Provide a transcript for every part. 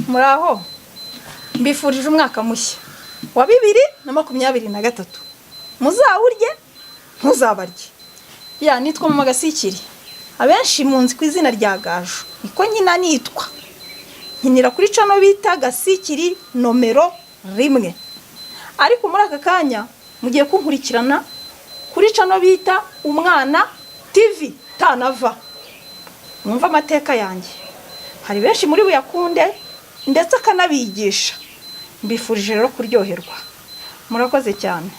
Muraho mbifurije umwaka mushya wa 2023 muzawurye muzabarye ya nitwa Mama Gasikiri abenshi munzi kwizina rya Gaju niko nyina nitwa nkinira kuri cano bita Gasikiri nomero 1 ariko muri aka kanya mugiye kunkurikirana kuri cano bita Umwana TV tanava mwumva amateka yanjye hari benshi muri buyakunde ndetse akanabigisha mbifurije rero kuryoherwa murakoze cyane.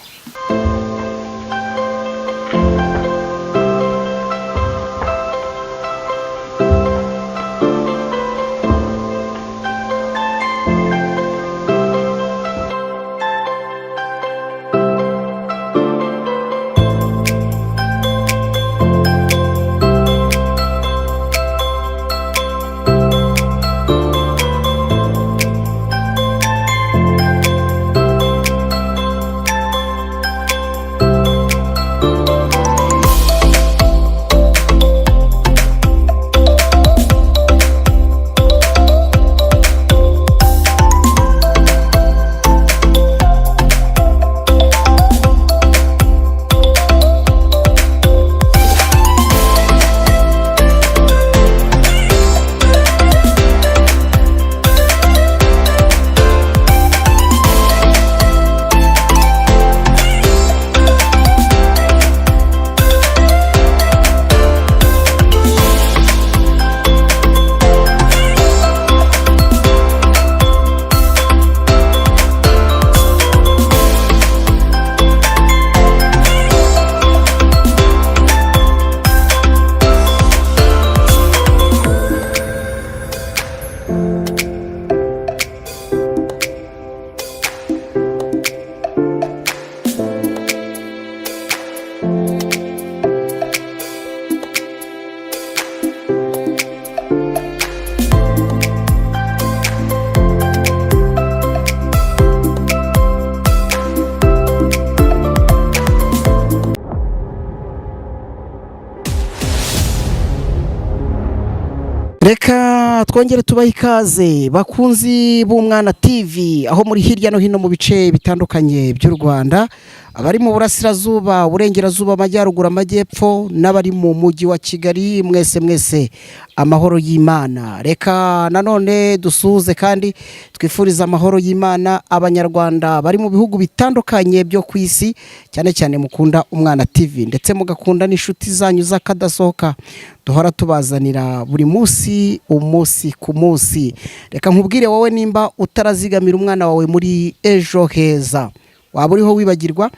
Reka twongere tubaha ikaze bakunzi b'Umwana TV aho muri hirya no hino mu bice bitandukanye by'u Rwanda abari mu burasirazuba uburengerazuba amajyaruguru amajyepfo n'abari mu mujyi wa Kigali mwese amahoro y'Imana. Reka nanone dusuze kandi twifuriza amahoro y'Imana abanyarwanda bari mu bihugu bitandukanye byo ku isi cyane cyane mukunda Umwana TV ndetse mugakunda n'inshuti zanyu z'akadasohoka duhora tubazanira buri munsi umunsi ku munsi. Reka nkubwire wowe nimba utarazigamira umwana wawe muri ejo heza waba uriho wibagirwa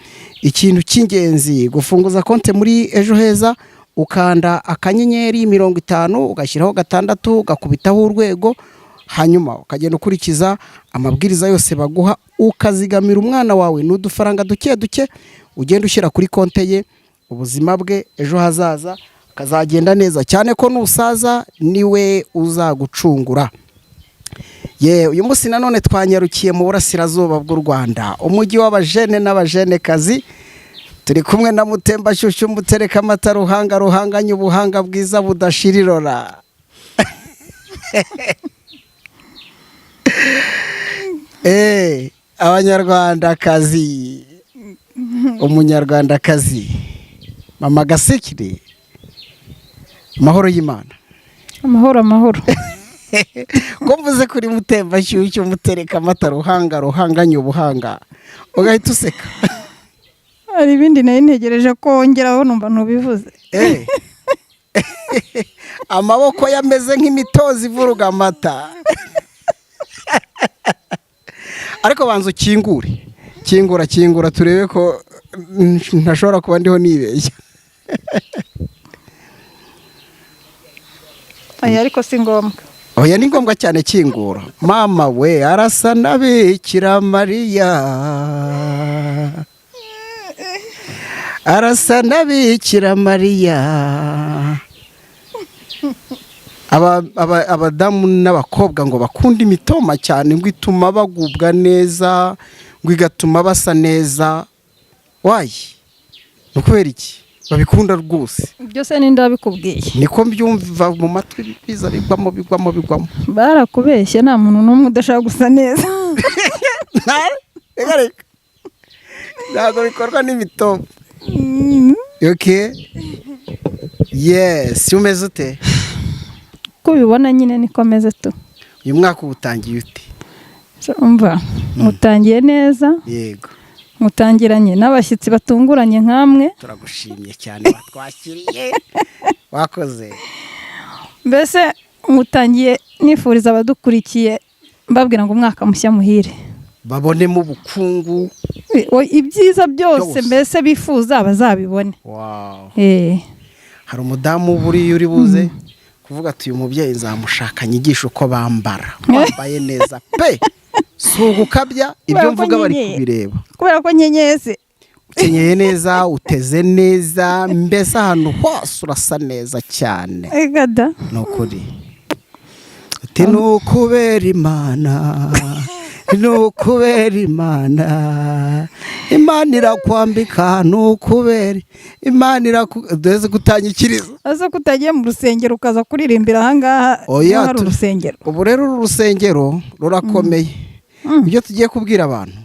ikintu cy'ingenzi gufunguza konte muri ejo heza ukanda akanyenyeri 50 ugashyiraho 6 ugakubitaho urwego hanyuma ukagenda ukurikiza amabwiriza yose baguha ukazigamira umwana wawe n'udufaranga duke ugenda ushyira kuri konte ye ubuzima bwe ejo hazaza kazagenda neza cyane ko nusaza niwe uzagucungura. Uyu munsi nanone twanyarukiye mu burasirazuba bw'u Rwanda umujyi w'abajene n'abajene kazi turi kumwe na Mutemba Shyushyu mutereka amata ruhanganye ubuhanga bwiza budashirirora. Abanyarwandakazi umunyarwandakazi Mama Gasikiri amahoro y'Imana. Amahoro ko mvuze kuri Mutemba Shyushyu mutereka amata ruhanganye ubuhanga ugahita useka hari ibindi nayo ntegereje ko ngeraho numva ntubivuze. Amaboko yameze nk'imitozi ivuruga amata. Ariko banza kingura turebe ko ntashobora kuba ndiho nibeshya. Ariko si ngombwa. Oya ni ngombwa cyane kingura. Mama we arasa na Bikira Mariya. Arasa na Bikira Mariya. Abadamu n'abakobwa ngo bakunda imitoma cyane ngo ituma bagubwa neza ngo igatuma basa neza. Wayi. Ukubera iki? babikunda rwose. byose ninde wabikubwiye? Niko mbyumva mu matwi biza bigwamo. Barakubeshye, nta muntu n'umwe udashaka gusa neza. Reka ntabwo bikorwa n'imitobe. Okay. Yes, umeze ute? Ko ubibona nyine niko meze tu. Uyu mwaka ubutangiye ute? Umva, mutangiye neza. Yego. Mutangiranye n'abashyitsi batunguranye nkamwe. Turagushimye cyane batwakiriye. Wakoze. Mbese mutangiye nifuriza abadukurikiye mbabwira ngo umwaka mushya muhire. Babonemo ubukungu. Ibyiza byose mbese bifuza bazabibone. Wow. Hari umudamu buri uri buze kuvuga ati uyu mubyeyi nzamushaka nyigisha uko bambara. Wambaye neza pe. Sugukabya ibyo mvuga bari kubireba. Kubera ko nyenyeze. Ukenyeye neza, uteze neza, mbese ahantu hose urasa neza cyane. Egada. Nukuri. Ati nukubera Imana. Nukubera Imana. Imana irakwambika nukubera. Imana irakudeze gutanyikiriza. Aza kutagiye mu rusengero ukaza kuririmbira ahangaha. Oya, hari urusengero. Ubu rero urusengero rurakomeye. Ibyo tugiye kubwira abantu.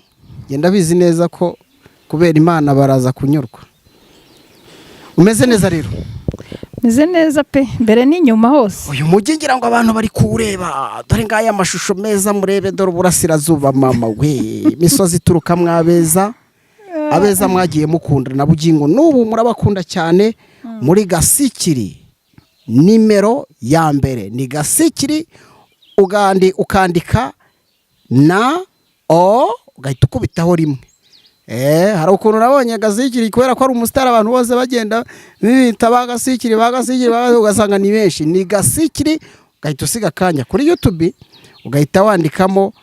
Genda bizi neza ko kubera Imana baraza kunyurwa. Umeze neza rero? Meze neza pe, mbere n'inyuma hose. Uyu mujyi ngira ngo abantu bari kureba. Dore ngaya amashusho meza murebe, dore uburasirazuba mama we. Misozi ituruka mwabeza. Abeza mwagiye mukunda na bugingo n'ubu murabakunda cyane. Muri Gasikiri nimero ya mbere ni Gasikiri, ukandika na o ugahita ukubitaho rimwe. Hari ukuntu nabonye Gasikiri kubera ko ari umustar abantu bose bagenda bita Gasikiri ugasanga ni benshi. Ni Gasikiri ugahita usiga kanya kuri YouTube ugahita wandikamo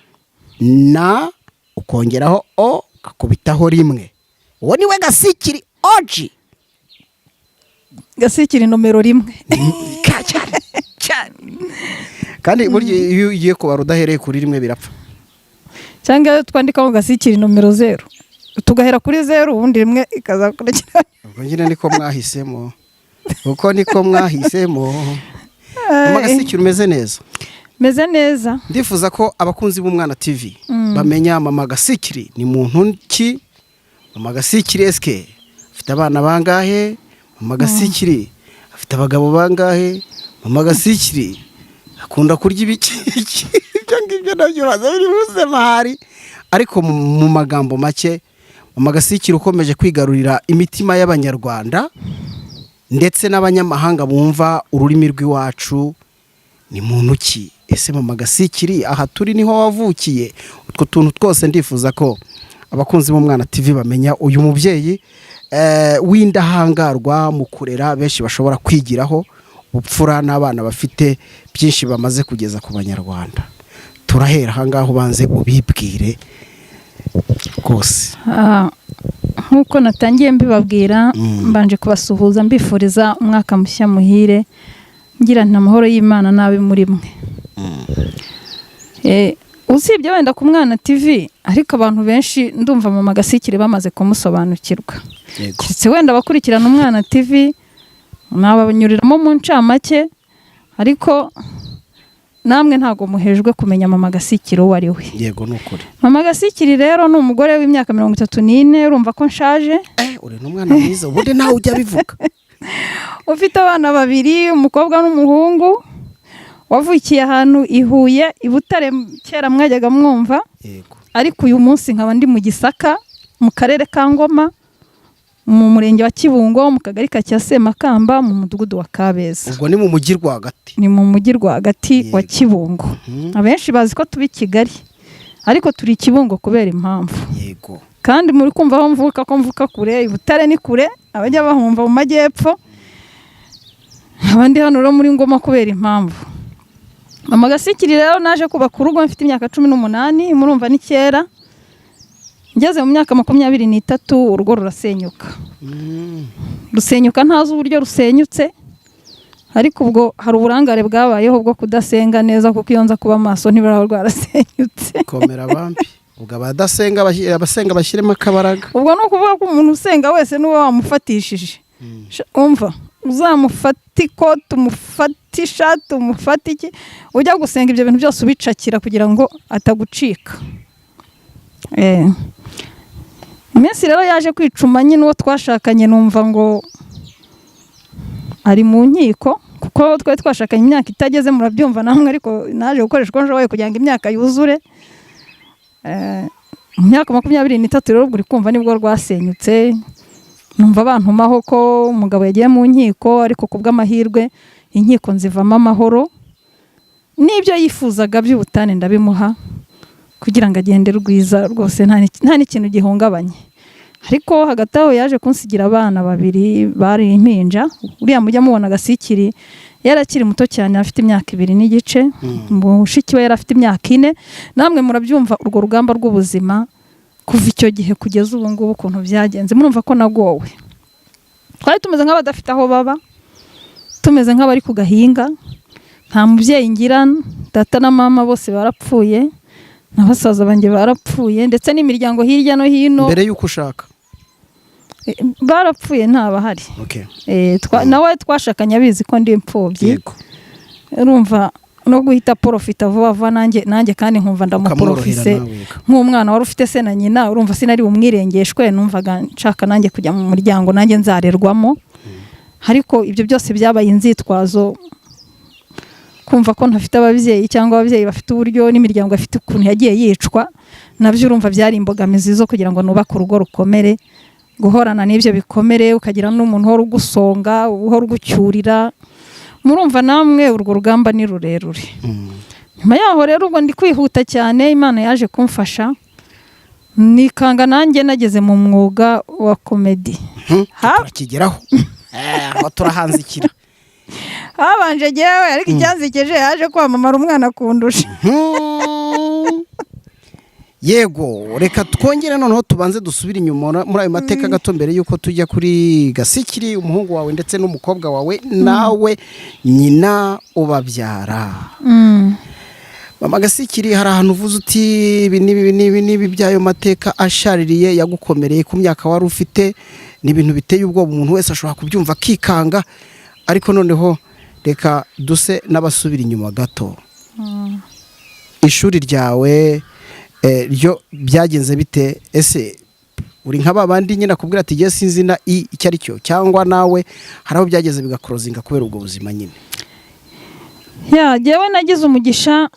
na ukongeraho o gakubitaho rimwe. Uwo niwe Gasikiri OG. Gasikiri nomero 1. Kandi burya iyo ugiye kubara udahereye kuri rimwe birapfa. Cyangwa twandikaho Gasikiri nomero 0. Tugahera kuri 0 ubundi rimwe ikazakurikira. Ubwo nyine niko mwahisemo. Uko niko mwahisemo. Gasikiri umeze neza. Meze neza. Ndifuza ko abakunzi b'Umwana TV bamenya Mama Gasikiri ni muntu ki. Mama Gasikiri eske afite abana bangahe? Mama Gasikiri afite abagabo bangahe? Mama Gasikiri akunda kurya ibiki? Ibyo ngibyo nabyo bazabiri buze mahari. Ariko mu magambo make Mama Gasikiri ukomeje kwigarurira imitima y'Abanyarwanda ndetse n'abanyamahanga bumva ururimi rw'iwacu. Ni muntu ki? Ese Mama Gasikiri aha turi niho wavukiye? Utwo tuntu twose ndifuza ko abakunzi b'Umwana TV bamenya uyu mubyeyi w'indahangarwa mu kurera benshi bashobora kwigiraho ubupfura n'abana bafite byinshi bamaze kugeza ku Banyarwanda. Turahera ahangaho banze ubibwire rwose. Nkuko natangiye mbibabwira, mbanje kubasuhuza mbifuriza umwaka mushya muhire, ngira nta mahoro y'Imana nabe muri mwe. Usibye wenda ku Mwana TV, ariko abantu benshi ndumva Mama Gasikiri bamaze kumusobanukirwa. Ndetse wenda bakurikirana Umwana TV nabanyuriramo mu ncamake, ariko namwe ntago muhejwe kumenya Mama Gasikiri uwo ari we. Yego nukuri. Mama Gasikiri rero ni umugore w'imyaka 34, urumva ko nshaje. Uri n'umwana mwiza, ubundi nawe ujya bivuga. Ufite abana 2, umukobwa n'umuhungu. Wavukiye ahantu i Huye, i Butare kera mwajyaga mwumva. Yego. Ariko uyu munsi nkaba ndi mu Gisaka, mu karere ka Ngoma, mu murenge wa Kibungo, mu kagari ka Semakamba, mu mudugudu wa Kabeza. Ubwo ni mu mujyi rwagati. Ni mu mujyi rwagati wa Kibungo. Abenshi bazi ko tubi Kigali, ariko turi Kibungo kubera impamvu. Yego. Kandi muri kumva aho mvuka ko mvuka kure, i Butare ni kure, abajya bahumva mu majyepfo. Abandi hano ro muri Ngoma kubera impamvu. Mama Gasikiri rero naje kubaka urugo mfite imyaka 18, murumva ni kera. Ngeze mu myaka 23 urugo rurasenyuka. Rusenyuka ntazi uburyo rusenyutse. Ariko ubwo hari uburangare bwabayeho bwo kudasenga neza, kuko iyo nza kuba maso ntibara rwarasenyutse. Komera bambi. Ubwo abasenga bashyiremo akabaraga. Ubwo no kuvuga ko umuntu usenga wese n'uwe wamufatishije. umva uzamufata ikoti umufata ishati umufata iki ujya gusenga ibyo bintu byose ubicakira kugira ngo atagucika. Iminsi rero yaje kwicuma nyine uwo twashakanye numva ngo ari mu nkiko kuko twari twashakanye imyaka itageze murabyumva namwe ariko naje gukoresha uko nshoboye kugira ngo imyaka yuzure. Mu myaka 23 rero uri kumva nibwo rwasenyutse numva bantumaho ko umugabo yagiye mu nkiko ariko kubw'amahirwe inkiko nzivamo amahoro n'ibyo yifuzaga by'ubutane ndabimuha kugira ngo agende rwiza rwose nta n'ikintu gihungabanye. Ariko hagati aho yaje kunsigira abana 2 bari impinja uriya mujya mubona Gasikiri yarakiri muto cyane afite imyaka 2 n'igice mushiki we yarafite imyaka 4 namwe murabyumva urwo rugamba rw'ubuzima kuva icyo gihe kugeza ubu ngubu ukuntu byagenze murumva ko nagowe. Twari tumeze nk'abadafite aho baba tumeze nk'abari ku gahinga nta mubyeyi ngira data na mama bose barapfuye n'abasaza banjye barapfuye ndetse n'imiryango hirya no hino mbere y'uko ushaka barapfuye ntabahari. Nawe twashakanye abizi ko ndi imfubyi urumva no guhita profita vuba nanjye kandi nkumva ndamuprofise nk'umwana wari ufite se na nyina urumva sinari umwirengeshwe numvaga nshaka nanjye kujya mu muryango nanjye nzarerwamo. Ariko ibyo byose byabaye inzitwazo kumva ko ntafite ababyeyi cyangwa ababyeyi bafite uburyo n'imiryango afite ukuntu yagiye yicwa nabyo urumva byari imbogamizi zo kugira ngo nubake urugo rukomere guhorana n'ibyo bikomere ukagira n'umuntu uhora ugusonga uhora ugucyurira murumva namwe urwo rugamba ni rurerure. Nyuma yaho rero ubwo ndi kwihuta cyane Imana yaje kumfasha nikanga nanjye nageze mu mwuga wa comedy kigeraho aho turahanzikira habanje jewe ariko icyanzikeje yaje kwamamara umwana kundusha. Yego reka twongere noneho tubanze dusubire inyuma muri ayo mateka gato mbere yuko tujya kuri Gasikiri umuhungu wawe ndetse n'umukobwa wawe nawe nyina ubabyara. Mama Gasikiri hari ahantu uvuze uti ibi by'ayo mateka ashaririye yagukomereye ku myaka wari ufite ni ibintu biteye ubwoba umuntu wese ashobora kubyumva akikanga ariko noneho reka duse n'abasubira inyuma gato. Ishuri ryawe ryo byagenze bite ese uri nka babandi nyine akubwira ati giye sinzi na icyo ari cyo cyangwa nawe hari aho byageze bigakorozinga kubera ubwo buzima nyine? Jewe nagize umugisha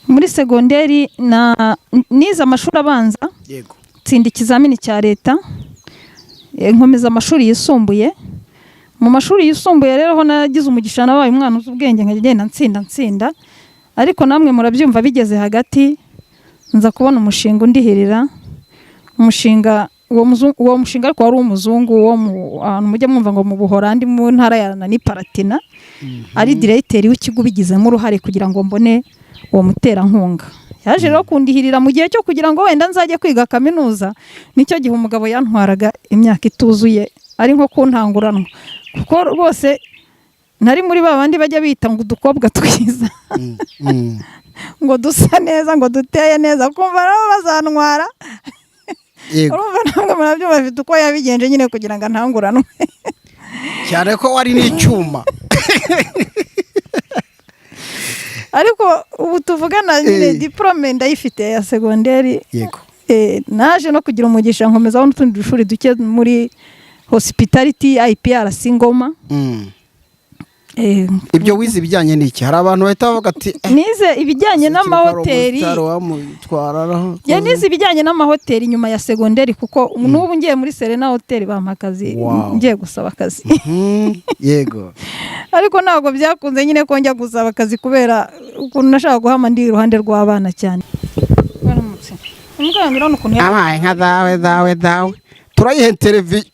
muri segonderi nize amashuri abanza tsinda ikizamini cya leta nkomeza amashuri yisumbuye. Mu mashuri yisumbuye rero ho nagize umugisha nabaye umwana uzi ubwenge nkagenda ntsinda ariko namwe murabyumva bigeze hagati nza kubona umushinga undihirira umushinga uwo mushinga ariko wari umuzungu wo mujye mwumva ngo mu Buholandi mu ntara ya Palatina ari directeur w'ikigo bigizemo uruhare kugira ngo mbone uwo muterankunga. Yaje rero kundihirira mu gihe cyo kugira ngo wenda nzajye kwiga kaminuza nicyo gihe umugabo yantwaraga imyaka ituzuye ari nko kuntanguranwa kuko bose nari muri babandi bajya bita ngo udukobwa twiza ngo dusa neza ngo duteye neza kumva nabo bazantwara. Urumva ntabwo murabyo bafite uko yabigenje nyine kugira ngo ntanguranwe cyane ko wari n'icyuma. Ariko ubu tuvugana nyine diplome ndayifite ya segonderi. Naje no kugira umugisha nkomezaho n'utundi dushuri duke muri hospitality IPRC Ngoma. Ibyo wize ibijyanye n'iki? Hari abantu bahita bavuga ati nize ibijyanye n'amahoteli. Ya nize ibijyanye n'amahoteli nyuma ya segonderi kuko n'ubu ngiye muri Serena Hotel bampakazi ngiye gusaba akazi. Yego. Ariko ntabwo byakunze nyine ko njya gusaba akazi kubera ukuntu nashaka guhama ndi iruhande rw'abana cyane. Baramutse. Umuganga n'ukuntu abaye nka dawe turayihe televiziyo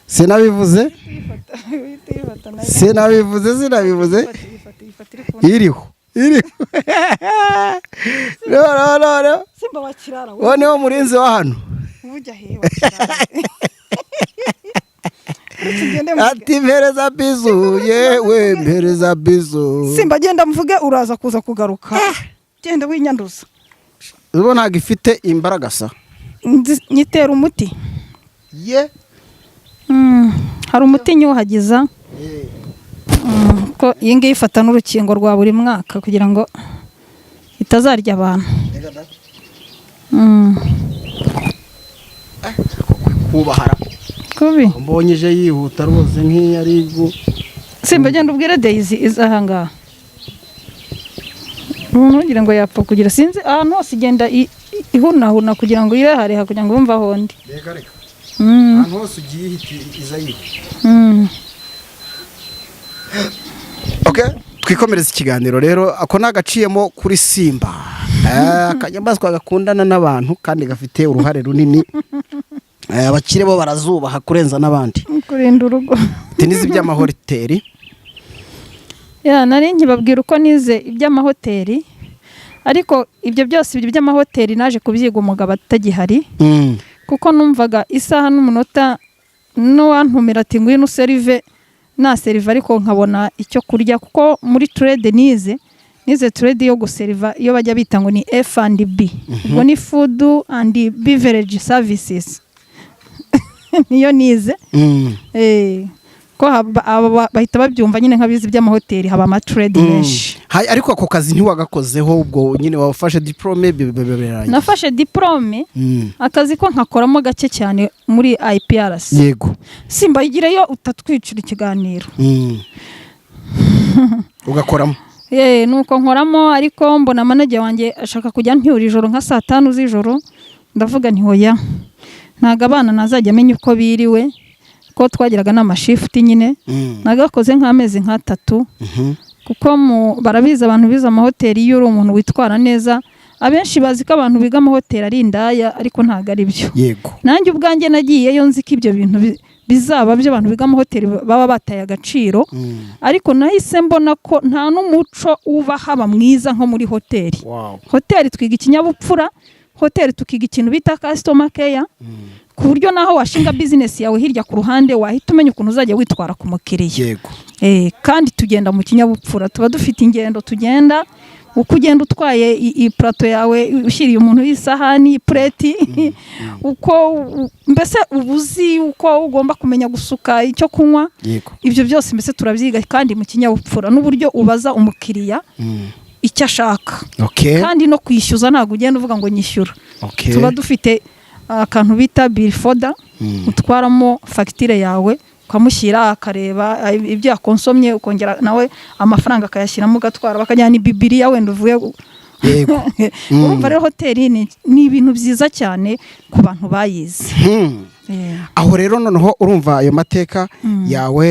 sinabivuze iriho no simba wakirara wone wo murinzi wa hano ujya he ati mpereza bizu yewe mpereza bizu simba genda mvuge uraza kuza kugaruka genda winyanduza ubona ntago ifite imbaraga sa nyitera umuti ye hari umuti nyuhagiza ko iyi ngiyi ifata n'urukingo rwa buri mwaka kugira ngo itazarya abantu. kubahara kubi mbonyeje yihuta rwose nk'iyari simba genda ubwire Daisy izahanga ugira ngo yapfa kugira sinzi ahantu hose igenda ihunahuna kugira ngo irahare kugira ngo bumva hondi. Reka ahantu hose ugiye iza yihuta. Okay, twikomereza ikiganiro rero ako nagaciyemo kuri Simba. Akanyamaswa gakundana n'abantu kandi gafite uruhare runini. Abakire bo barazubaha kurenza n'abandi. Kurinda urugo. Tenizi by'amahoteli. Nari nkibabwira uko nize iby'amahoteli. Ariko ibyo byose by'amahoteli naje kubyiga umugabo atagihari. Kuko numvaga isaha n'umunota no wantumira ati ngwino serive na seriva ariko nkabona icyo kurya kuko muri trade nize trade yo guseriva iyo bajya bita ngo ni F&B. Ubwo ni food and beverage services. Niyo nize. Ko bahita babyumva nyine nkabizi by'amahoteli haba ama trade menshi. Ariko ako kazi ntiwagakozeho ubwo nyine wafashe diplome beberanye. Nafashe diplome akazi ko nkakoramo gake cyane muri IPRC. Yego. Simba yigireyo utatwicira ikiganiro. Ugakoramo. Nuko nkoramo ariko mbona manager wanjye ashaka kujya ntyura ijoro nka 5:00 z'ijoro ndavuga nti hoya ntaga abana nazajya amenya uko biriwe ko twagiraga n'amashift nyine nagakoze nk'amezi nka 3 kuko barabiza abantu biza amahoteli iyo uri umuntu witwara neza abenshi bazi ko abantu biga amahoteli ari indaya ariko ntago ari byo. Yego. Nanjye ubwanjye nagiyeyo nzi ko ibyo bintu bizaba byo abantu biga amahoteli baba bataye agaciro ariko nahise mbona ko nta n'umuco uba haba mwiza nko muri hoteli. Hoteli twiga ikinyabupfura, hoteli tukiga ikintu bita customer care ku buryo naho washinga business yawe hirya ku ruhande wahita umenya ukuntu uzajya witwara ku mukiriya. Yego. Kandi tugenda mu kinyabupfura tuba dufite ingendo tugenda uko ugenda utwaye iplato yawe ushyiriye umuntu y'isahani plate uko mbese ubuzi uko ugomba kumenya gusuka icyo kunywa. Ibyo byose mbese turabyiga kandi mu kinyabupfura n'uburyo ubaza umukiriya icyo ashaka. Kandi no kwishyuza ntago ugenda uvuga ngo nyishyura. Tuba dufite akantu bita bill folder utwaramo facture yawe ukamushyira akareba ibyo yakonsomye ukongera nawe amafaranga akayashyiramo gatwara bakajyana Bibiliya wenda uvuye. Yego. Urumva rero hoteli ni ibintu byiza cyane ku bantu bayize. Aho rero noneho urumva ayo mateka yawe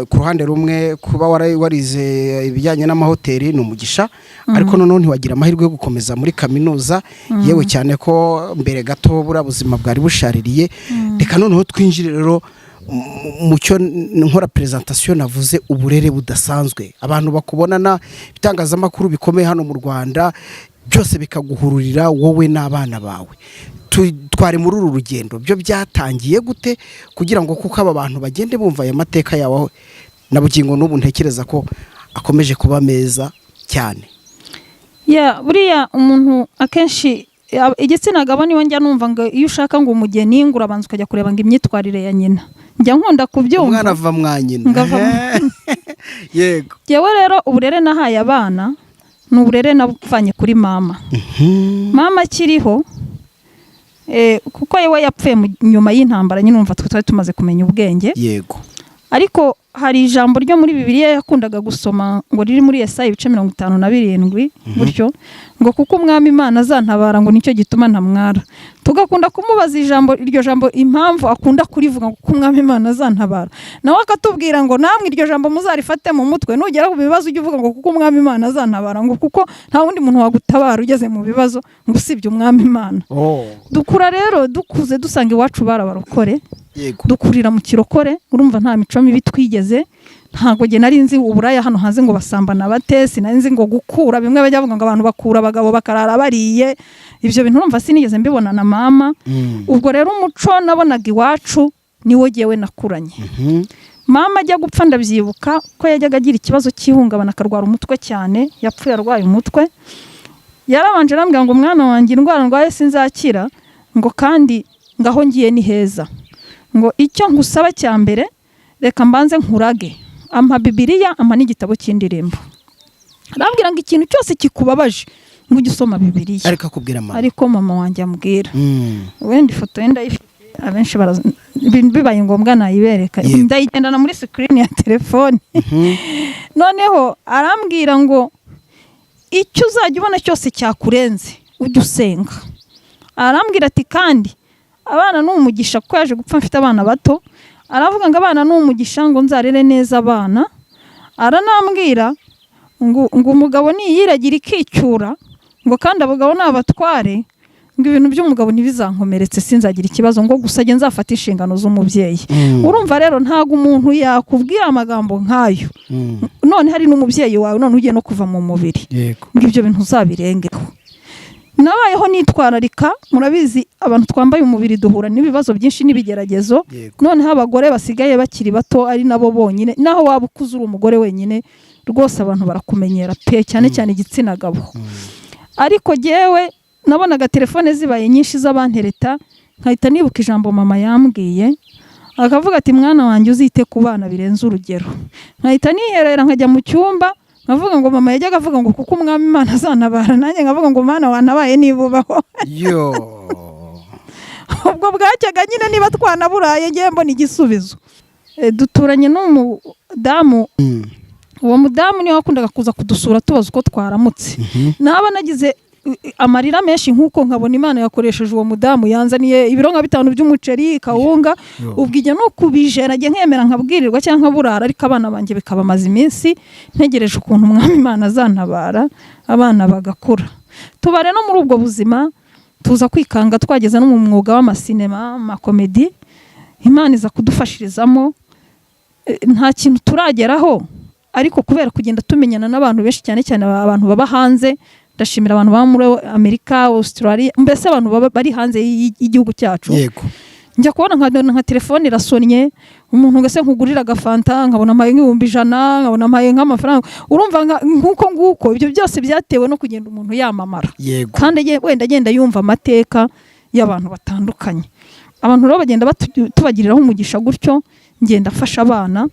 ku ruhande rumwe kuba warize ibijyanye n'amahoteli ni umugisha ariko noneho ntiwagira amahirwe yo gukomeza muri kaminuza yewe cyane ko mbere gato bura buzima bwari bushaririye. Reka noneho twinjire rero mucyo nkora presentation navuze uburere budasanzwe abantu bakubonana bitangazamakuru bikomeye hano mu Rwanda byose bikaguhururira wowe n'abana bawe. Twari muri uru rugendo byo byatangiye gute kugira ngo kuko aba bantu bagende bumva aya mateka yawe na bugingo n'ubu ntekereza ko akomeje kuba meza cyane. Buriya umuntu akenshi igitsina gabo niwe njya numva ngo iyo ushaka ngo umugeni ngura abanza ukajya kureba ngo imyitwarire ya nyina. Njya nkunda kubyumva. Umwana ava mwanyina. Yego. Yewe rero uburere nahaye abana n'uburere nabupfanye kuri mama. Mama kiriho kuko yewe yapfuye nyuma y'intambara nyine umva twari tumaze kumenya ubwenge. Yego. Ariko hari ijambo ryo muri Bibiliya yakundaga gusoma ngo riri muri Yesaya 57 buryo ngo kuko umwami Imana azantabara ngo nicyo gituma ntamwara. Tugakunda kumubaza iryo jambo impamvu akunda kurivuga ngo kuko umwami Imana azantabara. Nawe akatubwira ngo namwe iryo jambo muzarifate mu mutwe nugera ku bibazo ujye uvuga ngo kuko umwami Imana azantabara ngo kuko nta wundi muntu wagutabara ugeze mu bibazo ngo usibye umwami Imana. Dukura rero dukuze dusanga iwacu barabarokore. Dukurira mu kirokore urumva nta mico mibi twigeze ntago je nari nzi uburaya hano hanze ngo basambana batesi nari nzi ngo gukura bimwe bajya bavuga ngo abantu bakura abagabo bakarara bariye ibyo bintu urumva sinigeze mbibona na mama. Ubwo rero umuco nabonaga iwacu niwo jewe nakuranye. Mama ajya gupfa ndabyibuka ko yajyaga agira ikibazo cy'ihungabana akarwara umutwe cyane yapfuye arwaye umutwe. Yarabanje arambwira ngo umwana wanjye indwara ndwaye sinzakira ngo kandi ngaho ngiye ni heza ngo icyo ngusaba cya mbere reka mbanze nkurage, ampa Bibiliya ampa n'igitabo cy'indirimbo. Arambwira ngo ikintu cyose kikubabaje ngo ujye usoma Bibiliya. ariko akubwira mama, ariko mama wanjye ambwira wenda ifoto yenda abenshi bibaye ngombwa nayibereka, ndayigendana muri screen ya telefone. Noneho arambwira ngo icyo uzajya ubona cyose cyakurenze ujye usenga. Arambwira ati kandi abana ni umugisha, ko yaje gupfa mfite abana bato. Aravuga ngo abana ni umugisha, ngo nzarere neza abana. Aranambwira ngo umugabo niyiragira ikicyura, ngo kandi abagabo ni abatware, ngo ibintu by'umugabo ntibizankomeretse, sinzagira ikibazo, ngo gusa njye nzafata inshingano z'umubyeyi. Urumva rero ntago umuntu yakubwira amagambo nkayo none hari n'umubyeyi wawe none ugiye no kuva mu mubiri, ngo ibyo bintu uzabirengeho. Nabayeho nitwararika, murabizi abantu twambaye umubiri duhura n'ibibazo byinshi n'ibigeragezo. Noneho abagore basigaye bakiri bato ari nabo bonyine, naho waba ukuze uri umugore wenyine rwose abantu barakumenyera pe, cyane cyane igitsina gabo. Ariko jewe nabonaga telefone zibaye nyinshi z'abantereta, nkahita nibuka ijambo mama yambwiye, akavuga ati mwana wanjye uzite ku bana birenze urugero. Nkahita niherera nkajya mu cyumba, nkavuga ngo mama yajyaga avuga ngo kuko umwami Imana azanabara, nanjye nkavuga ngo mwana wanabaye nibubaho. Yo ubwo bwacyaga nyine niba twanaburaye ngiye mbona igisubizo. Duturanye n'umudamu, uwo mudamu niwe wakundaga kuza kudusura tubaza uko twaramutse. Naba nagize amarira menshi nkuko nkabona Imana yakoresheje uwo mudamu, yanzaniye ibiro nka 5 by'umuceri, kawunga, ubwije no kubijera nge nkemera nkabwirirwa cyangwa burara, ariko abana banjye bikabamaza iminsi ntegereje ukuntu umwami Imana azantabara abana bagakura. Tubare no muri ubwo buzima tuza kwikanga, twageza no mu mwuga w'amasinema, amakomedi. Imana iza kudufashirizamo, nta kintu turageraho, ariko kubera kugenda tumenyana n'abantu benshi, cyane cyane abantu baba hanze. Ndashimira abantu baba muri Amerika, Australia, mbese abantu bari hanze y'igihugu cyacu. Yego. Njya kubona nka telefone irasonnye, umuntu ngase nkugurira agafanta, nkabona amaye nk'ibihumbi 100, nkabona amaye nk'amafaranga. Urumva nguko ibyo byose byatewe no kugenda umuntu yamamara. Kandi wenda agenda yumva amateka y'abantu batandukanye. Abantu rero bagenda tubagiriraho umugisha gutyo, ngenda afasha abana,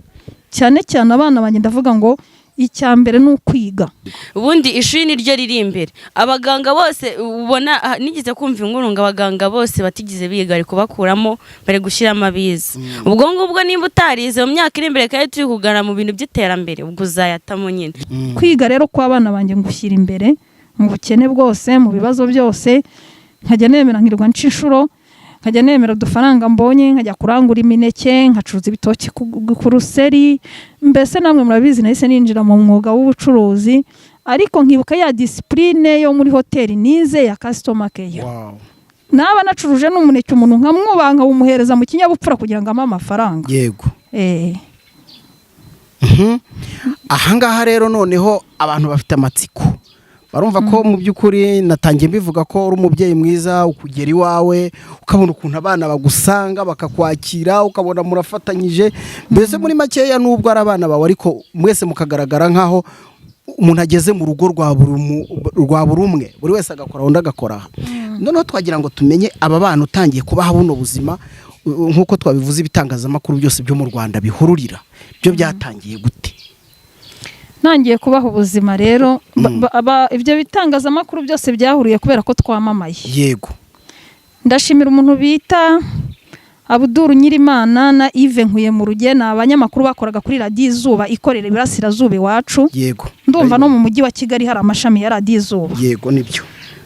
cyane cyane abana banjye ndavuga ngo icyambere ni ukwiga. Ubundi ishuri ni ryo riri imbere. Abaganga bose ubona nigize kumva inkuru ngo abaganga bose batigize biga ariko bakuramo bari gushyiramo abize. Ubwo ngubwo nimba utarize mu myaka iri imbere kandi turi kugana mu bintu by'iterambere, ubwo uzayatamo nyine. Kwiga rero kwa abana banjye ngushyira imbere mu bukene bwose, mu bibazo byose, nkajya nemera nkirwa nshishuro, nkajya nemera udufaranga mbonye, nkajya kurangura imineke, nkacuruza ibitoki ku ruseri. Mbese namwe murabizi nahise ninjira mu mwuga w'ubucuruzi, ariko nkibuka ya discipline yo muri hoteli nize ya customer care. Naba nacuruje n'umuneke umuntu nkamwubanga umuhereza mu kinyabupfura kugira ngo ampe amafaranga. Yego. Ahangaha rero noneho abantu bafite amatsiko, barumva ko mu by'ukuri natangiye mbivuga ko uri umubyeyi mwiza, ukugera iwawe ukabona ukuntu abana bagusanga bakakwakira, ukabona murafatanyije. Mbese muri makeya nubwo ari abana bawe ariko mwese mukagaragara nkaho umuntu ageze mu rugo rwa buri umwe, buri wese agakora undi agakora. Noneho twagira ngo tumenye aba bana utangiye kubaha buno buzima, nkuko twabivuze ibitangazamakuru byose byo mu Rwanda bihururira, byo byatangiye gute? Nangiye kubaho ubuzima rero, ibyo bitangazamakuru byose byahuriye kubera ko twamamaye. Yego. Ndashimira umuntu bita Abdul Nyirimana na Yves Nkuye mu Rugena, abanyamakuru bakoraga kuri Radio Izuba ikorera Iburasirazuba iwacu. Yego. Ndumva no mu mujyi wa Kigali hari amashami ya Radio Izuba. Yego nibyo.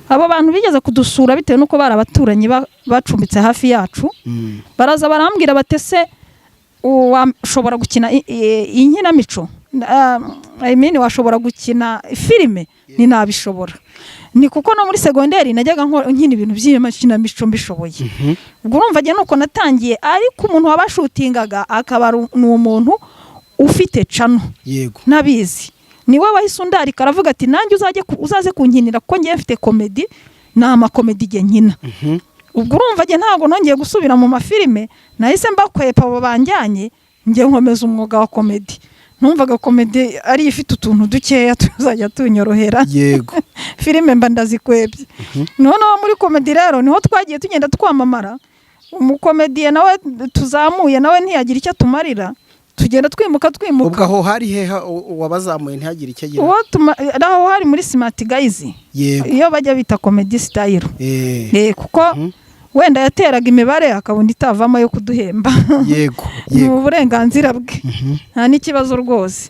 Abo bantu bigeze kudusura bitewe nuko bari abaturanyi bacumbitse hafi yacu. Baraza barambwira batese washobora gukina inkinamico, washobora gukina filime. Ni nabishobora. Ni kuko no muri segonderi najyaga nkina ibintu by'amakinamico mbishoboye. Ubwo urumva je nuko natangiye, ariko umuntu wabashutingaga akaba n'umuntu ufite cano. Yego. Nabizi niwe wahise undari karavuga ati nanjye uzaze kunkinira kuko ngiye mfite comedy n'ama comedy ge nkina. Ubwo urumva je ntago nongeye gusubira mu mafilime, nahise mbakwepa abo banjyanye ngiye nkomeza umwuga wa comedy. Numvaga comedy ari ifite utuntu dukeya tuzajya tunyorohera. Yego. Filime mba ndazikwebye. Noneho muri comedy rero niho twagiye tugenda twamamara, umukomediye nawe tuzamuye nawe ntiyagira icyo tumarira, tugenda twimuka ubwo aho hari heha wabazamuye ntihagire icyo agira. aho hari muri Smart Guys, iyo bajya bita comedy style, kuko wenda yateraga imibare akabundi itavamo yo kuduhemba. Yego ni uburenganzira bwe, nta n'ikibazo rwose.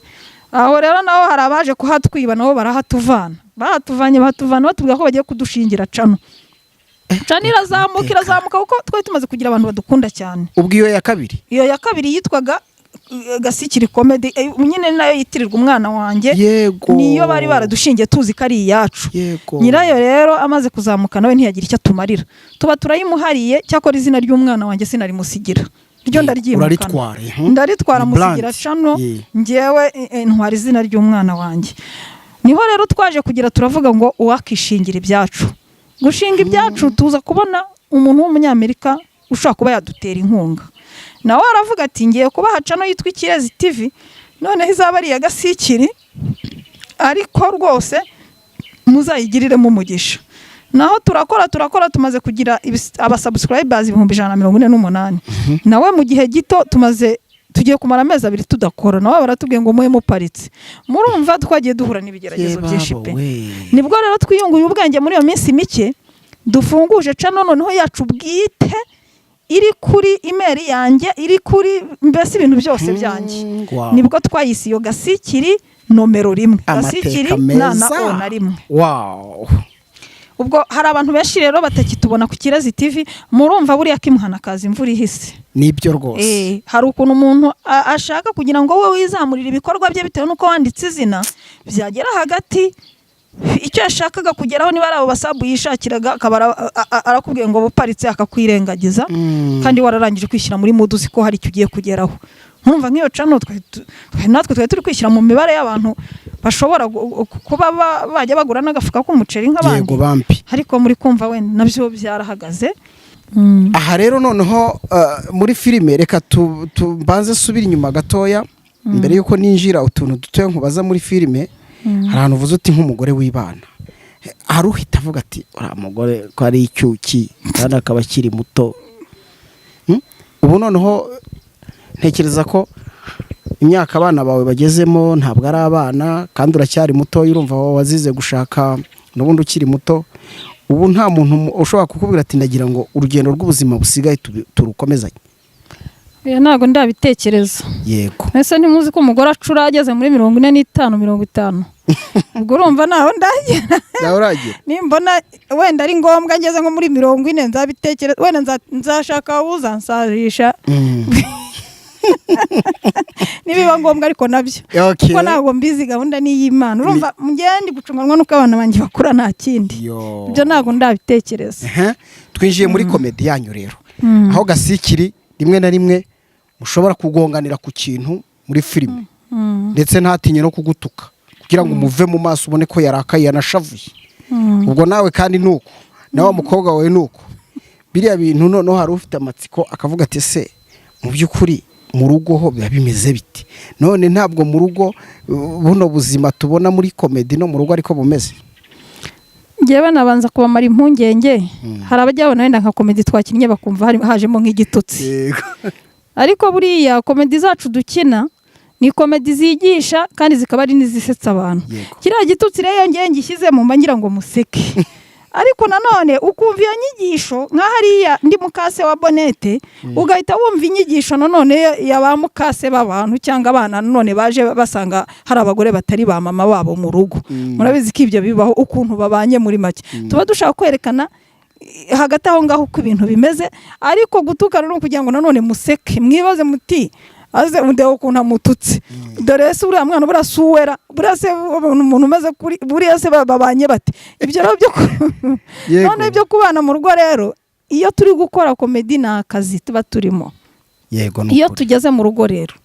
Aho rero naho hari abaje kuhatwiba, nabo bahatuvanye batubwira ko bagiye kudushingira cano. Cano irazamuka kuko twari tumaze kugira abantu badukunda cyane. Ubwo iyo ya kabiri yitwaga Gasikiri Comedy, nyine nayo yitirirwa umwana wanjye. Yego. Niyo bari baradushingiye tuzi ko ari iyacu. Nyirayo rero amaze kuzamuka nawe ntiyagira icyo tumarira, tuba turayimuhariye. Cyakora izina ry'umwana wanjye sinarimusigira, ryo ndaritwara musigira cano, njyewe ntwara izina ry'umwana wanjye. Niho rero twaje kugira turavuga ngo uwakishingira ibyacu, gushinga ibyacu tuza kubona umuntu w'umunyamerika ushaka kuba yadutera inkunga. Nawe aravuga ati ngiye kubaha cano yitwa Ikirezi TV, noneho izaba ari iya Gasikiri, ariko rwose muzayigiriremo umugisha. Naho turakora tumaze kugira abasubscribers 148. Nawe mu gihe gito tugiye kumara amezi 2 tudakora, nawe baratubwiye ngo muhe muparitse. Murumva twagiye duhura n'ibigeragezo byinshi pe. Nibwo rero twiyunguye ubwenge muri iyo minsi mike, dufunguje cano noneho yacu bwite, iri kuri email yanjye, iri kuri mbese ibintu byose byanjye. Nibwo twayise iyo Gasikiri nomero 1, Gasikiri na rimwe. Ubwo hari abantu benshi rero batakitubona ku Kirezi TV, murumva buriya kimuhana kazi imvura ihise. Nibyo rwose. Hari ukuntu umuntu ashaka kugira ngo wowe wizamurire ibikorwa bye bitewe nuko wanditse izina, byagera hagati icyo yashakaga kugeraho niba ari abo basabu yishakiraga, akaba arakubwiye ngo buparitse akakwirengagiza, kandi wararangije kwishyira muri mood uzi ko hari icyo ugiye kugeraho. Nkumva nk'iyo cano natwe twari turi kwishyira mu mibare y'abantu bashobora kuba bajya bagura n'agafuka k'umuceri nk'abandi, ariko muri kumva wenda nabyo byarahagaze. Aha rero noneho muri filime reka tubanze subira inyuma gatoya mbere yuko ninjira utuntu dutoya nkubaza muri filime. Hari ahantu uvuze uti nk'umugore w'ibana, hari uhita avuga ati uriya mugore ko ari icyuki kandi akaba akiri muto. Ubu noneho ntekereza ko imyaka abana bawe bagezemo ntabwo ari abana, kandi uracyari muto, urumva wazize gushaka n'ubundi ukiri muto. Ubu nta muntu ushobora kukubwira ati ndagira ngo urugendo rw'ubuzima busigaye turukomezanye. Ntago ndabitekereza. Yego. Ese ntimuzi ko umugore acura ageze muri 45. Ubwo urumva naho ndagera. Naho uragira. Nimbona wenda ari ngombwa ngeze nko muri 40 nzabitekereza, wenda nzashaka uzansarisha. Nibiba ngombwa ariko nabyo. Kuko ntabwo mbizi gahunda ni y'Imana. Urumva ngende gucunganwa nuko abana banjye bakura nta kindi. Ibyo ntago ndabitekereza. Twinjiye muri comedy yanyu rero. Aho Gasikiri rimwe na rimwe mushobora kugonganira ku kintu muri filime, ndetse ntatinye no kugutuka kugira ngo umuve mu maso ubone ko yarakaye yanashavuye. Ubwo nawe kandi nuko nawe umukobwa wawe nuko biriya bintu noneho hari ufite amatsiko akavuga ati se mu by'ukuri mu rugo ho biba bimeze biti. None ntabwo mu rugo buno buzima tubona muri comedy no mu rugo ariko bumeze. Ngewe nabanza kubamara impungenge, hari abajyabona wenda nka comedy twakinnye bakumva hajemo nk'igitutsi. Ariko buriya comedy zacu dukina ni comedy zigisha kandi zikaba ari nizisetsa abantu. Kiriya gitutsi rero ngiye ngishyizemo mba ngira ngo museke. Ariko nanone ukumva iyo nyigisho nka hariya ndi mukase wa Bonete, ugahita wumva inyigisho nanone yabamukase b'abantu cyangwa abana nanone baje basanga hari abagore batari ba mama wabo mu rugo. Murabizi ko ibyo bibaho ukuntu babanye muri make. Tuba dushaka kwerekana hagati aho ngaho uko ibintu bimeze, ariko gutukana no kugira ngo nanone museke, mwibaze muti aze undeho ukuntu amututse. Dore se uriya mwana burasuwera, burase umuntu umaze kuri buriya se babanye bate. Ibyo rero byo none ibyo kubana mu rugo rero, iyo turi gukora comedy na akazi tuba turimo. Yego no. Iyo tugeze mu rugo rero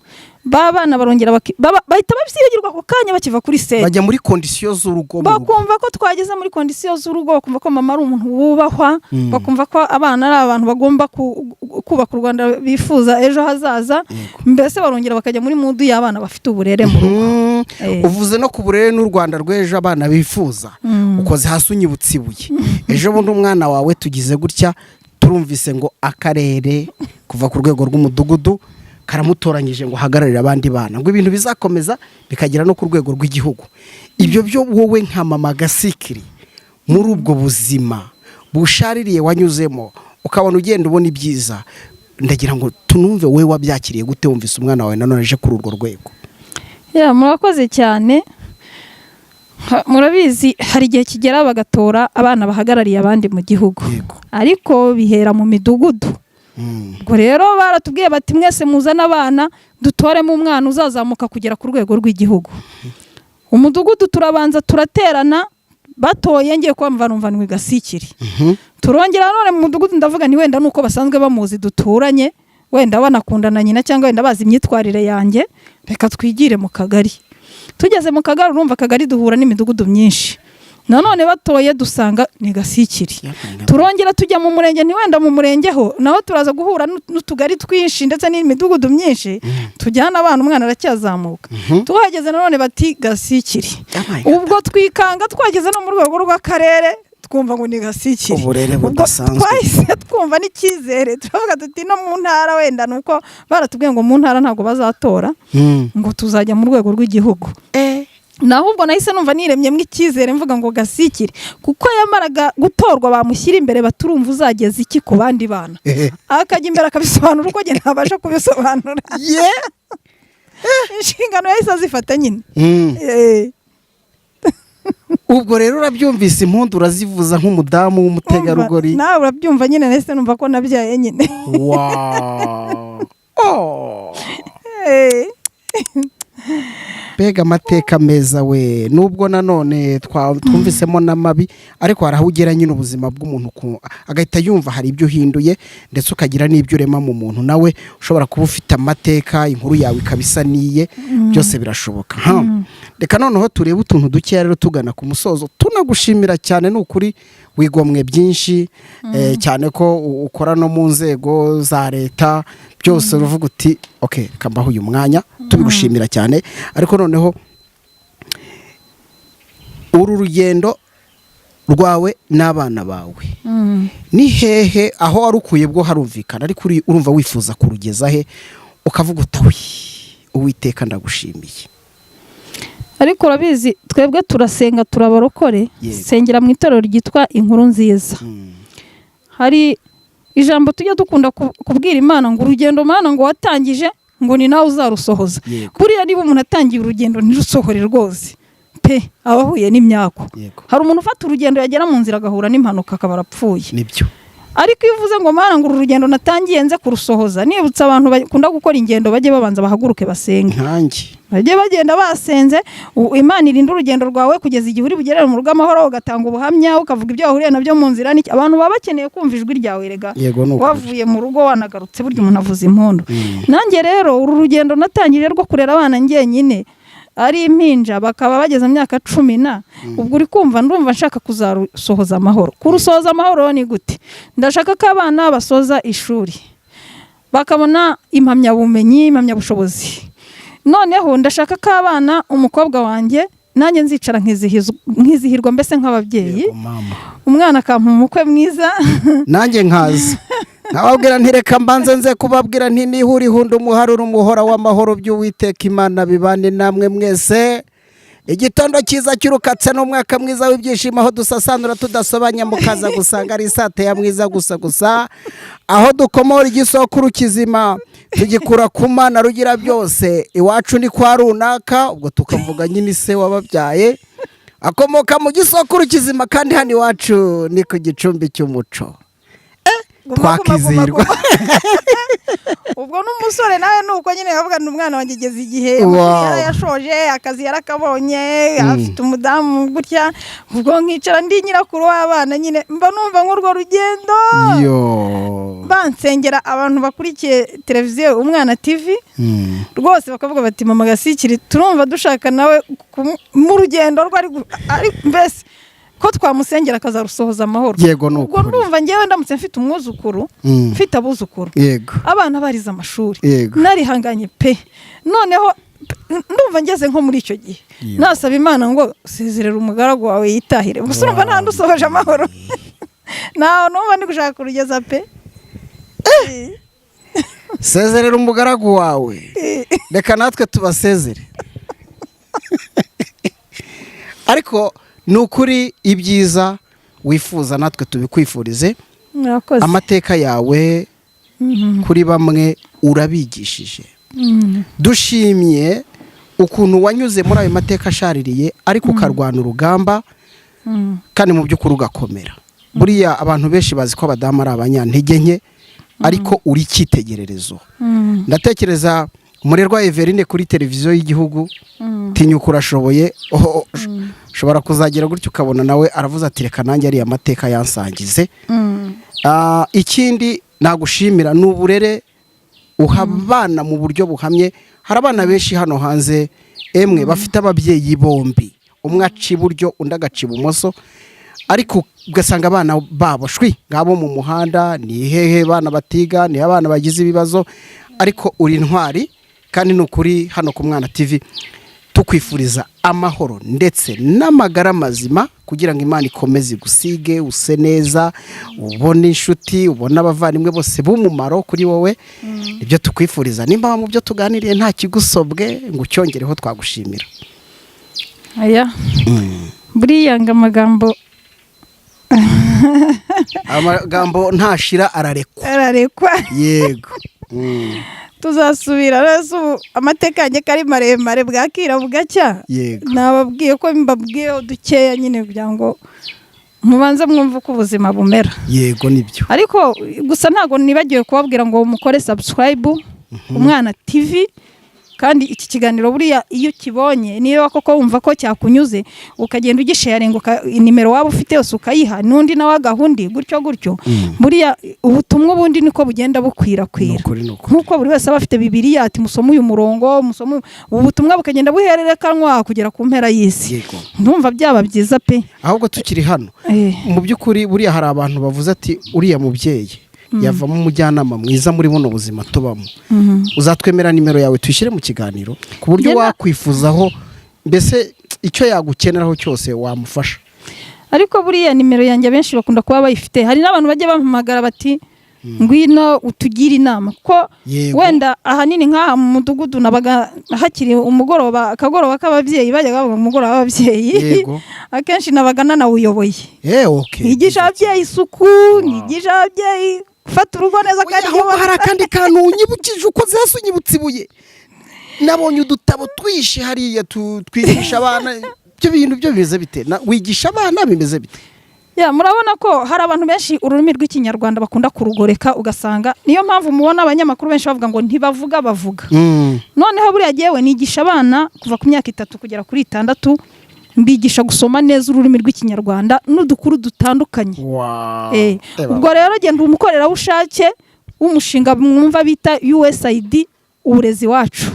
babana barongera bahita babyibagirwa ku kanya bakiva kuri set, bajya muri condition z'urugo, bakumva ko twageze muri condition z'urugo, bakumva ko mama ari umuntu wubahwa, bakumva ko abana ari abantu bagomba kubaka u Rwanda bifuza ejo hazaza. Mbese barongera bakajya muri mood y'abana bafite uburere mu rugo. Uvuze no ku burere n'u Rwanda rw'ejo abana bifuza, ukoze hasi unyibutsibuye. Ejo bundi umwana wawe tugize gutya turumvise ngo akarere kuva ku rwego rw'umudugudu karamutoranyije ngo hagararire abandi bana ngo ibintu bizakomeza bikagera no ku rwego rw'igihugu. Ibyo byo wowe nka mama Gasikiri muri ubwo buzima bushaririye wanyuzemo ukabona ugenda ubona ibyiza, ndagira ngo tunumve wowe wabyakiriye gute wumvise umwana wawe nanone aje kuri urwo rwego? Murakoze cyane. Murabizi hari igihe kigera bagatora abana bahagarariye abandi mu gihugu, ariko bihera mu midugudu. Ubwo rero baratubwiye bati mwese muzana abana dutoremo umwana uzazamuka kugera ku rwego rw'igihugu. Umudugudu turabanza turaterana, batoye ngiye kwamva numva ni Gasikiri. Turongera none mu mudugudu ndavuga ni wenda nuko basanzwe bamuzi duturanye, wenda banakundana nyina cyangwa wenda bazi imyitwarire yanjye, reka twigire mu kagari. Tugeze mu kagari urumva akagari duhura n'imidugudu myinshi, nanone batoye dusanga ni Gasikiri. Turongera tujya mu murenge, ni wenda mu murenge ho naho turaza guhura n'utugari twinshi ndetse n'imidugudu myinshi, tujyana abana umwana aracyazamuka. Tuhageze nanone bati Gasikiri. Ubwo twikanga twageze no mu rwego rw'akarere twumva ngo ni Gasikiri. Uburere budasanzwe. Twahise twumva n'icyizere, turavuga tuti no mu ntara wenda nuko baratubwiye ngo mu ntara ntabwo bazatora, ngo tuzajya mu rwego rw'igihugu. Naho ubwo nahise numva niremyemo icyizere mvuga ngo Gasikiri kuko yamaraga gutorwa bamushyira imbere baturumva uzageza iki ku bandi bana, akajya imbere akabisobanura uko njye ntabasha kubisobanura. Inshingano yahise azifata nyine. Ubwo rero urabyumvise impundu urazivuza nk'umudamu w'umutegarugori. Nawe urabyumva nyine, nahise numva ko nabyaye nyine. Mbega amateka meza we, nubwo nanone twumvisemo n'amabi, ariko hari aho ugera nyine ubuzima bw'umuntu agahita yumva hari ibyo uhinduye, ndetse ukagira n'ibyo urema mu muntu nawe ushobora kuba ufite amateka, inkuru yawe ikabisaniye, byose birashoboka. Reka noneho turebe utuntu dukeya rero tugana ku musozo, tunagushimira cyane, ni ukuri wigomwe byinshi, cyane ko ukora no mu nzego za leta byose, uruvuga uti okay reka mbaho uyu mwanya, tubigushimira cyane. Ariko noneho uru rugendo rwawe n'abana bawe ni hehe aho warukuye bwo harumvikana, ariko urumva wifuza kurugeza he ukavuga utawi Uwiteka ndagushimiye? Ariko urabizi twebwe turasenga, turabarokore, sengera mu itorero ryitwa Inkuru Nziza. Hari ijambo tujya dukunda kubwira Imana ngo urugendo Mana ngo watangije ngo ni nawe uzarusohoza. Kuriya niba umuntu atangiye urugendo ntirusohore rwose pe, abahuye n'imyako. Hari umuntu ufata urugendo yagera mu nzira agahura n'impanuka akaba arapfuye. Nibyo. Ariko iyo uvuze ngo Mana ngo urugendo natangiye nze kurusohoza, nibutsa abantu bakunda gukora ingendo bajye babanza bahaguruke basenge. Bajye bagenda basenze, Imana irinda urugendo rwawe kugeza igihe uri bugerere mu rugo amahoro, ugatanga ubuhamya, ukavuga ibyo wahuriye nabyo mu nzira. Abantu baba bakeneye kumva ijwi ryawe rega, wavuye mu rugo wanagarutse burya umuntu avuza impundu. Nanjye rero uru rugendo natangije rwo kurera abana njyenyine ari impinja bakaba bageze mu myaka 10, ubwo uri kumva ndumva nshaka kuzarusohoza amahoro. Kurusohoza amahoro ni gute? Ndashaka ko abana basoza ishuri bakabona impamyabumenyi, impamyabushobozi. Noneho ndashaka ko abana, umukobwa wanjye nanjye nzicara nkizihirwa mbese nk'ababyeyi, umwana akampa umukwe mwiza nanjye nkaza nababwira ntireka mbanze nze kubabwira nti nihuri hunda umuharura umuhora w'amahoro by'Uwiteka Imana bibane namwe mwese. Igitondo cyiza cy'urukatse n'umwaka mwiza w'ibyishimo, aho dusasanura tudasobanya mukaza gusanga ari isate ya mwiza gusa, aho dukomora igisokuru kizima tugikura ku Mana rugira byose. Iwacu ni kwa runaka, ubwo tukavuga nyine se wababyaye akomoka mu gisokuru kizima, kandi hano iwacu ni ku gicumbi cy'umuco. Twakizirwa. Ubwo n'umusore nawe nuko nyine yavuga n'umwana wanjye igeze igihe yashoje akazi yarakabonye, afite umudamu gutya, ubwo nkicara ndi nyirakuru w'abana nyine mba numva nk'urwo rugendo. Bansengera abantu bakurikiye televiziyo Umwana TV rwose bakavuga bati mama Gasikiri turumva dushaka nawe mu rugendo rwari mbese ko twamusengera akazarusohoza amahoro. Ubwo ndumva ngewe ndamutse mfite umwuzukuru, mfite abuzukuru, abana barize amashuri, narihanganye pe. Noneho ndumva ngeze nko muri icyo gihe nasaba Imana ngo sezerera umugaragu wawe yitahire, gusa urumva nta ndusohoje amahoro. naho numva ndi gushaka kurugeza pe. sezerera umugaragu wawe reka natwe tubasezere. Ariko ni ukuri ibyiza wifuza natwe tubikwifurize. Murakoze. Amateka yawe kuri bamwe urabigishije. Dushimye ukuntu wanyuze muri ayo mateka ashaririye ariko ukarwana urugamba kandi mu by'ukuri ugakomera. Buriya abantu benshi bazi ko abadamu ari abanyantege nke ariko uri icyitegererezo. Ndatekereza umurerwa Everine kuri televiziyo y'igihugu tinyuka urashoboye, ushobora kuzagira gutyo ukabona nawe aravuze ati reka nanjye ari amateka yansangize. Ikindi nagushimira n'uburere uhabana mu buryo buhamye. Hari abana benshi hano hanze emwe bafite ababyeyi bombi, umwe aca iburyo undi agaca ibumoso, ariko ugasanga abana babo shwi ngabo mu muhanda, ni hehe bana batiga, ni abana bagize ibibazo, ariko uri intwari. Kandi nukuri hano ku Mwana TV tukwifuriza amahoro ndetse n'amagara mazima kugira ngo Imana ikomeze gusige use neza, ubone inshuti, ubone abavandimwe bose b'umumaro kuri wowe. Ibyo tukwifuriza nimba mu byo tuganiriye nta kigusobwe ngo ucyongereho twagushimira. Aya buriya ngo amagambo ntashira ararekwa. Yego. Tuzasubira rero amateka yanjye kari maremare bwakira bugacya. Nababwiye ko mbabwiye dukeya nyine kugira ngo mubanze mwumve uko ubuzima bumera. Yego nibyo. Ariko gusa ntago nibagiwe kubabwira ngo mukore subscribe Umwana TV. Kandi iki kiganiro buriya iyo kibonye niyo koko wumva ko cyakunyuze ukagenda ugisharinga nimero waba ufite yose ukayiha nundi nawe gahundi gutyo buriya ubutumwa bundi niko bugenda bukwirakwira nkuko buri wese aba afite Bibiliya ati musome uyu murongo musome ubutumwa bukagenda buhererekanwa kugera ku mpera y'isi. Ndumva byaba byiza pe. Ahubwo tukiri hano mu by'ukuri buriya hari abantu bavuze ati uriya mubyeyi yavamo umujyanama mwiza muri buno buzima tubamo. Uzatwemera nimero yawe tuyishyire mu kiganiro ku buryo wakwifuzaho mbese icyo yagukeneraho cyose wamufasha. Ariko buriya nimero yanjye benshi bakunda kuba bayifite. Hari n'abantu bajye bampamagara bati ngwino utugira inama ko wenda ahanini nk'aha mu mudugudu nabaga hakiri umugoroba akagoroba k'ababyeyi bajyaga bavuga umugoroba w'ababyeyi akenshi nabaga nanawuyoboye. Nigisha ababyeyi isuku, nigisha ababyeyi fata urugo neza kandi hari akandi kantu unyibukije uko zese unyibutse ibuye. Nabonye udutabo twishe hariya twigisha abana. Ibyo bintu byo bimeze bite? Wigisha abana bimeze bite? Murabona ko hari abantu benshi ururimi rw'ikinyarwanda bakunda kurugoreka ugasanga niyo mpamvu mubona abanyamakuru benshi bavuga ngo ntibavuga bavuga. Noneho buriya jewe nigisha abana kuva ku myaka 3 kugera kuri 6 mbigisha gusoma neza ururimi rw'ikinyarwanda n'udukuru dutandukanye. Ubwo rero genda umukorera ushake umushinga mwumva bita USAID uburezi wacu.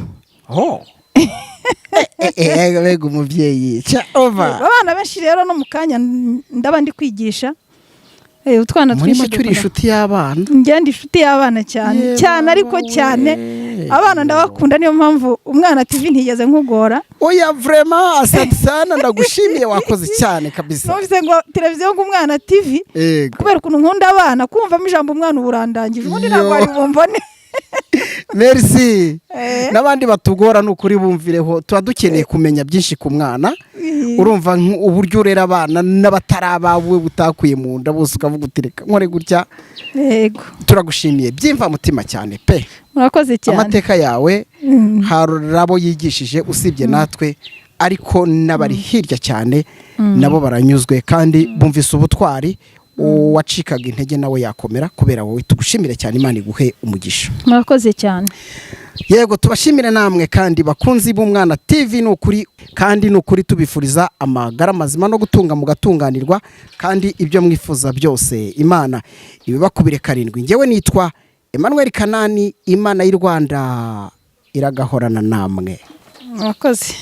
Bega umubyeyi abana benshi rero no mukanya ndaba ndi kwigisha utwana twinshi. Muri cyo inshuti y'abana. Ngende inshuti y'abana cyane ariko cyane abana ndabakunda niyo mpamvu Umwana TV ntigeze nkugora. Oya vraiment asante sana ndagushimiye wakoze cyane kabisa. Nofise ngo televiziyo ng'Umwana TV kubera ukuntu nkunda abana kumva ijambo umwana uburandangije ubundi ntabwo ari bumbone. Merci. Nabandi batugora n'ukuri bumvireho tuba dukeneye kumenya byinshi ku mwana. Urumva uburyo urera abana n'abatarabawe butakwiye mu nda bose ukavuga utireka nkore gutya. Yego. Turagushimiye byimva mutima cyane pe. Murakoze cyane. Amateka yawe harabo yigishije usibye natwe ariko nabari hirya cyane nabo baranyuzwe kandi bumvise ubutwari. Wacikaga intege nawe yakomera kubera wowe tugushimire cyane Imana iguhe umugisha. Murakoze cyane. Yego tubashimire namwe kandi bakunzi b'Umwana TV n'ukuri kandi n'ukuri tubifuriza amagara mazima no gutunga mu gatunganirwa kandi ibyo mwifuza byose Imana ibibakubire 7. Ngewe nitwa Emmanuel Kanani. Imana y'u Rwanda iragahorana namwe. Murakoze.